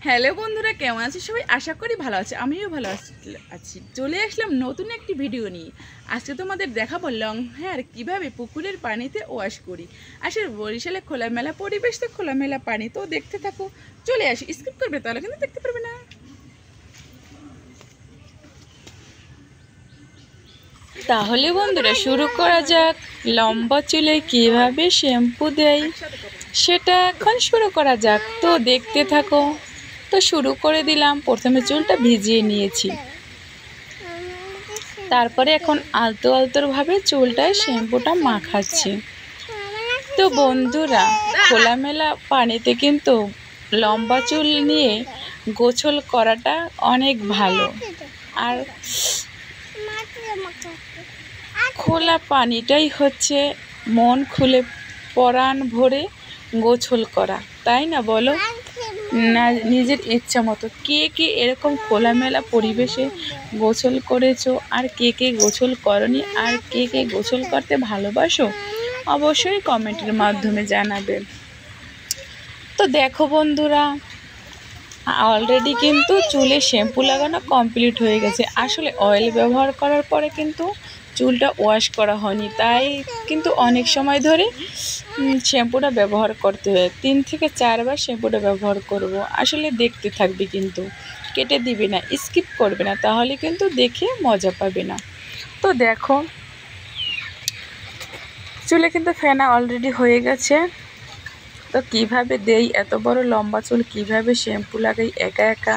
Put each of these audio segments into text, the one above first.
Hello বন্ধুরা, কেমন আছে সবাই? আশা করি ভালো আছে, আমিও ভালো আছি। চলে আসলাম নতুন একটি ভিডিও নিয়ে। আজকে তোমাদের দেখাবো লং হেয়ার কীভাবে পুকুরের পানিতে ওয়াশ করি। আসলে বরিশালে খোলামেলা পরিবেশ, তো খোলামেলা পানি, তো দেখতে থাকো। চলে আসি, স্কিপ করবে তাহলে কিন্তু দেখতে পারবে না। তাহলে বন্ধুরা শুরু করা যাক। লম্বা চুলে কিভাবে শ্যাম্পু দেয় সেটা এখন শুরু করা যাক। তো দেখতে থাকো। তো শুরু করে দিলাম। প্রথমে চুলটা ভিজিয়ে নিয়েছি, তারপরে এখন আলতো আলতোভাবে চুলটায় শ্যাম্পুটা মাখাচ্ছি। তো বন্ধুরা, খোলামেলা পানিতে কিন্তু লম্বা চুল নিয়ে গোসল করাটা অনেক ভালো। আর খোলা পানিটাই হচ্ছে মন খুলে পরাণ ভরে গোসল করা, তাই না বলো? না, নিজের ইচ্ছা মতো। কে কে এরকম খোলামেলা পরিবেশে গোসল করেছো, আর কে কে গোসল করনি, আর কে কে গোসল করতে ভালোবাসো, অবশ্যই কমেন্টের মাধ্যমে জানাবে। তো দেখো বন্ধুরা, অলরেডি কিন্তু চুলে শ্যাম্পু লাগানো কমপ্লিট হয়ে গেছে। আসলে অয়েল ব্যবহার করার পরে কিন্তু চুলটা ওয়াশ করা হয়নি, তাই কিন্তু অনেক সময় ধরে শ্যাম্পুটা ব্যবহার করতে হয়। 3 থেকে 4 বার শ্যাম্পুটা ব্যবহার করব। আসলে দেখতে থাকবে, কিন্তু কেটে দিবে না, স্কিপ করবে না, তাহলে কিন্তু দেখে মজা পাবে না। তো দেখো, চুলে কিন্তু ফেনা অলরেডি হয়ে গেছে। তো কিভাবে দেই, এত বড় লম্বা চুল কিভাবে শ্যাম্পু লাগাই, একা একা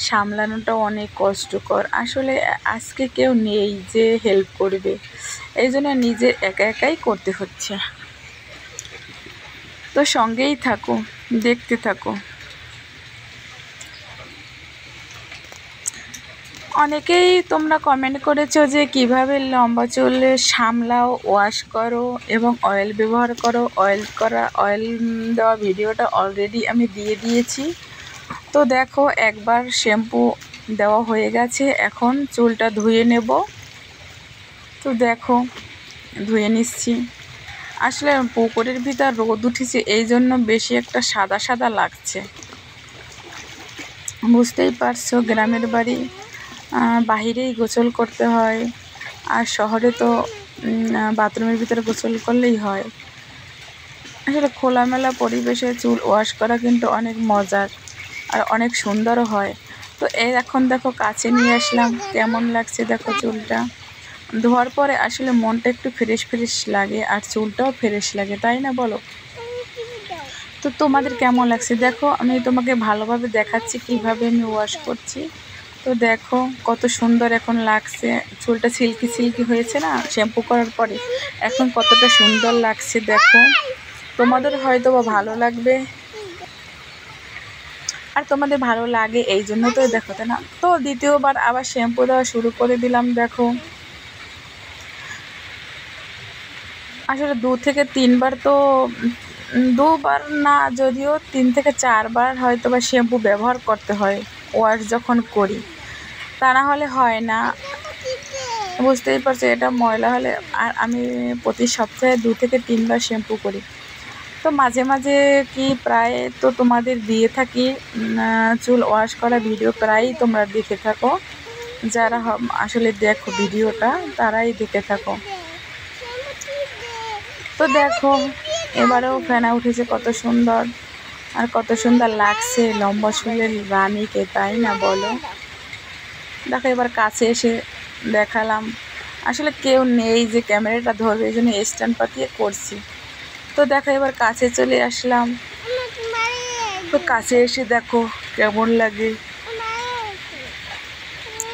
সামলানোটা অনেক কষ্টকর। আসলে আজকে কেউ নেই যে হেল্প করবে, এই জন্য নিজে একা একাই করতে হচ্ছে। তো সঙ্গেই থাকো, দেখতে থাকো। অনেকেই তোমরা কমেন্ট করেছো যে কিভাবে লম্বা চুল সামলাও, ওয়াশ করো এবং অয়েল ব্যবহার করো। অয়েল দেওয়া ভিডিওটা অলরেডি আমি দিয়ে দিয়েছি। তো দেখো, একবার শ্যাম্পু দেওয়া হয়ে গেছে, এখন চুলটা ধুয়ে নেব। তো দেখো, ধুয়ে নিচ্ছি। আসলে পুকুরের ভিতর রোদ উঠেছে, এই জন্য বেশি একটা সাদা সাদা লাগছে। বুঝতেই পারছো, গ্রামের বাড়ি, বাহিরেই গোসল করতে হয়, আর শহরে তো বাথরুমের ভিতরে গোসল করলেই হয়। আসলে খোলামেলা পরিবেশে চুল ওয়াশ করা কিন্তু অনেক মজার আর অনেক সুন্দরও হয়। তো এখন দেখো, কাছে নিয়ে আসলাম, কেমন লাগছে দেখো চুলটা। ধোয়ার পরে আসলে মনটা একটু ফ্রেশ ফ্রেশ লাগে, আর চুলটাও ফ্রেশ লাগে, তাই না বলো? তো তোমাদের কেমন লাগছে দেখো, আমি তোমাকে ভালোভাবে দেখাচ্ছি কিভাবে আমি ওয়াশ করছি। তো দেখো কত সুন্দর এখন লাগছে, চুলটা সিল্কি সিল্কি হয়েছে না শ্যাম্পু করার পরে, এখন কতটা সুন্দর লাগছে দেখো। তোমাদের হয়তো বা ভালো লাগবে, আর তোমাদের ভালো লাগে এই জন্য তো দেখো, তাই না? তো দ্বিতীয়বার আবার শ্যাম্পু দেওয়া শুরু করে দিলাম। দেখো, আসলে 2 থেকে 3 বার, তো 2 বার না, যদিও 3 থেকে 4 বার হয়তো বা শ্যাম্পু ব্যবহার করতে হয় ওয়াশ যখন করি, তা না হলে হয় না। বুঝতেই পারছো, এটা ময়লা হলে। আর আমি প্রতি সপ্তাহে 2 থেকে 3 বার শ্যাম্পু করি। তো মাঝে মাঝে কি প্রায় তো তোমাদের দিয়ে থাকি চুল ওয়াশ করা ভিডিও, প্রায়ই তোমরা দেখে থাকো। যারা আসলে দেখো ভিডিওটা, তারাই দেখে থাকো। তো দেখো, এবারেও ফেনা উঠেছে, কত সুন্দর আর কত সুন্দর লাগছে লম্বা চুলের রানীকে, তাই না বলো? দেখো, এবার কাছে এসে দেখালাম। আসলে কেউ নেই যে ক্যামেরাটা ধরবে, এই জন্য স্ট্যান্ড পাতিয়ে করছি। তো দেখো, এবার কাছে চলে আসলাম। তো কাছে এসে দেখো কেমন লাগে।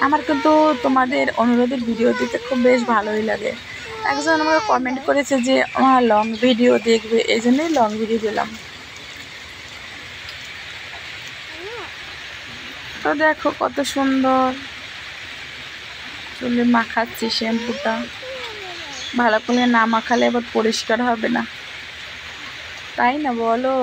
আমার কিন্তু তোমাদের অনুরোধের ভিডিও দিতে খুব বেশ ভালোই লাগে। একজন আমাকে কমেন্ট করেছে যে আমার লং ভিডিও দেখবে, এই জন্যই লং ভিডিও দিলাম। তো দেখো কত সুন্দর চুলে মাখাচ্ছি শ্যাম্পুটা। ভালো করে না মাখালে এবার পরিষ্কার হবে না, তাই না বলো?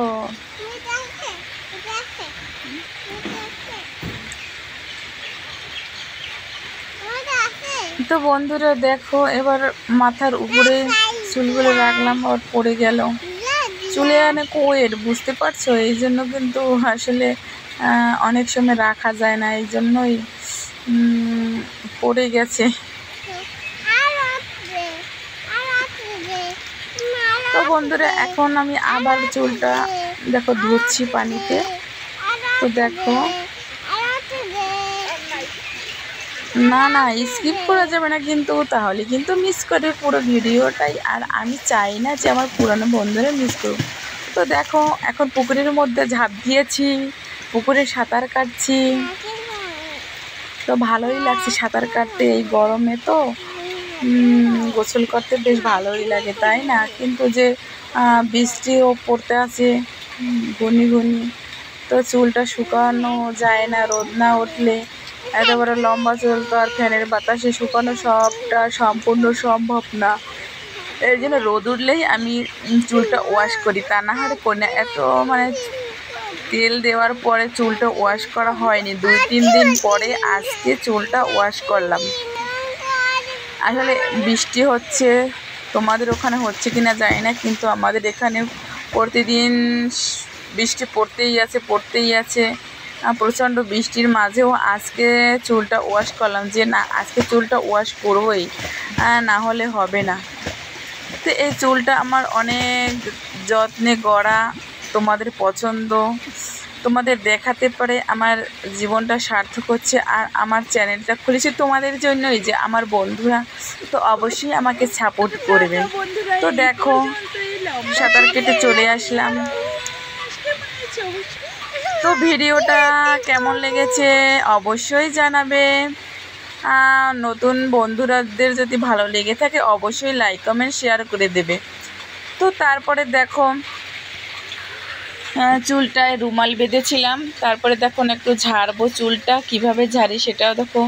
তো বন্ধুরা দেখো, এবার মাথার উপরে চুলগুলো রাখলাম, আবার পড়ে গেল। চুলে অনেক ওয়েট, বুঝতে পারছো? এই জন্য কিন্তু আসলে অনেক সময় রাখা যায় না, এই জন্যই পড়ে গেছে। তো বন্ধুরা এখন আমি আবার চুলটা দেখো ধুচ্ছি পানিতে। তো দেখো না না স্কিপ করা যাবে না কিন্তু, তাহলে কিন্তু মিস করে পুরো ভিডিওটাই। আর আমি চাই না যে আমার পুরানো বন্ধুরা মিস করুক। তো দেখো এখন পুকুরের মধ্যে ঝাঁপ দিয়েছি, পুকুরে সাঁতার কাটছি। তো ভালোই লাগছে সাঁতার কাটতে, এই গরমে তো গোসল করতে বেশ ভালোই লাগে, তাই না? কিন্তু যে বৃষ্টিও পড়তে আছে ঘনি ঘনি, তো চুলটা শুকানো যায় না রোদ না উঠলে। এত বড় লম্বা চুল তো আর ফ্যানের বাতাসে শুকানো সবটা সম্পূর্ণ সম্ভব না। এই জন্য রোদ উঠলেই আমি চুলটা ওয়াশ করি, তা না হলে করি না। এত মানে তেল দেওয়ার পরে চুলটা ওয়াশ করা হয়নি, 2-3 দিন পরে আজকে চুলটা ওয়াশ করলাম। আসলে বৃষ্টি হচ্ছে, তোমাদের ওখানে হচ্ছে কিনা জানি না, কিন্তু আমাদের এখানে প্রতিদিন বৃষ্টি পড়তেই আছে। প্রচণ্ড বৃষ্টির মাঝেও আজকে চুলটা ওয়াশ করলাম, যে না আজকে চুলটা ওয়াশ করবই, না হলে হবে না। তো এই চুলটা আমার অনেক যত্নে গড়া, তোমাদের পছন্দ, তোমাদের দেখাতে পারে আমার জীবনটা সার্থক হচ্ছে। আর আমার চ্যানেলটা খুলেছি তোমাদের জন্যই, যে আমার বন্ধুরা তো অবশ্যই আমাকে সাপোর্ট করবে। তো দেখো সাঁতার কেটে চলে আসলাম। তো ভিডিওটা কেমন লেগেছে অবশ্যই জানাবে। নতুন বন্ধুরাদের যদি ভালো লেগে থাকে অবশ্যই লাইক কমেন্ট শেয়ার করে দেবে। তো তারপরে দেখো চুলটায় রুমাল বেঁধেছিলাম, তারপরে দেখো একটু ঝাড়বো চুলটা, কিভাবে ঝাড়ি সেটাও দেখো।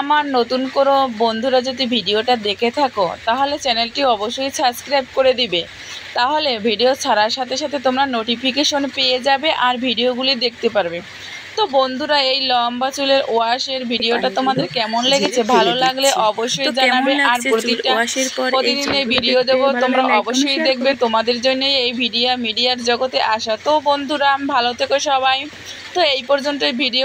আমার নতুন কোনো বন্ধুরা যদি ভিডিওটা দেখে থাকো তাহলে চ্যানেলটি অবশ্যই সাবস্ক্রাইব করে দিবে, তাহলে ভিডিও ছাড়ার সাথে সাথে তোমরা নোটিফিকেশন পেয়ে যাবে আর ভিডিওগুলি দেখতে পারবে। তো বন্ধুরা এই লম্বা চুলের ওয়াশের ভিডিওটা তোমাদের কেমন লেগেছে, ভালো লাগলে অবশ্যই জানাবে। আর প্রতিদিনের ভিডিও দেবো, তোমরা অবশ্যই দেখবে, তোমাদের জন্যই এই মিডিয়ার জগতে আসা। তো বন্ধুরা ভালো থেকো সবাই। তো এই পর্যন্ত ভিডিও